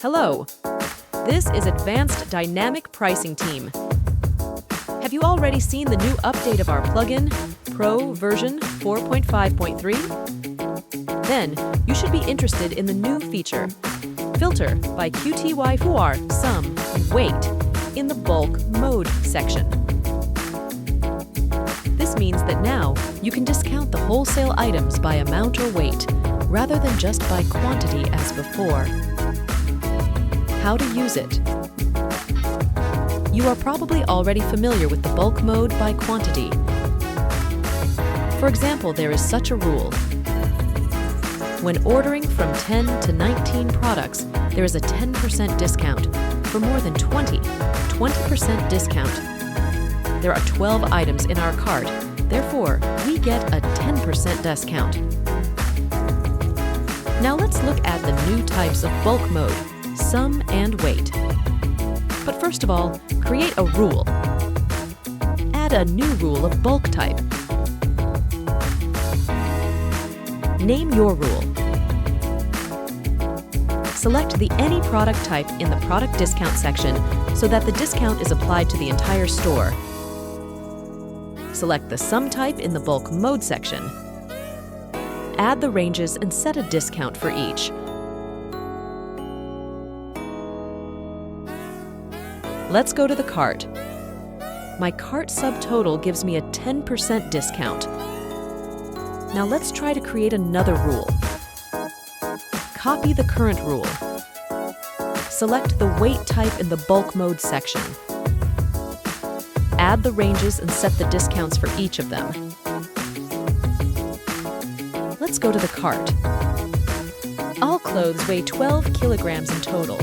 Hello, this is Advanced Dynamic Pricing Team. Have you already seen the new update of our plugin, Pro version 4.5.3? Then, you should be interested in the new feature, Filter by QTY for Sum Weight in the Bulk Mode section. This means that now you can discount the wholesale items by amount or weight, rather than just by quantity as before. How to use it. You are probably already familiar with the bulk mode by quantity. For example, there is such a rule. When ordering from 10 to 19 products, there is a 10% discount. For more than 20% discount. There are 12 items in our cart, therefore, we get a 10% discount. Now let's look at the new types of bulk mode, sum and weight. But first of all, create a rule. Add a new rule of bulk type. Name your rule. Select the Any Product type in the Product Discount section so that the discount is applied to the entire store. Select the Sum type in the Bulk Mode section. Add the ranges and set a discount for each. Let's go to the cart. My cart subtotal gives me a 10% discount. Now let's try to create another rule. Copy the current rule. Select the weight type in the bulk mode section. Add the ranges and set the discounts for each of them. Let's go to the cart. All clothes weigh 12 kilograms in total.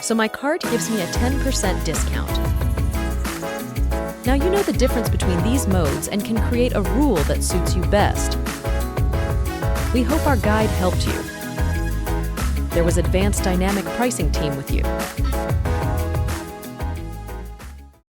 So my cart gives me a 10% discount. Now you know the difference between these modes and can create a rule that suits you best. We hope our guide helped you. There was Advanced Dynamic Pricing Team with you.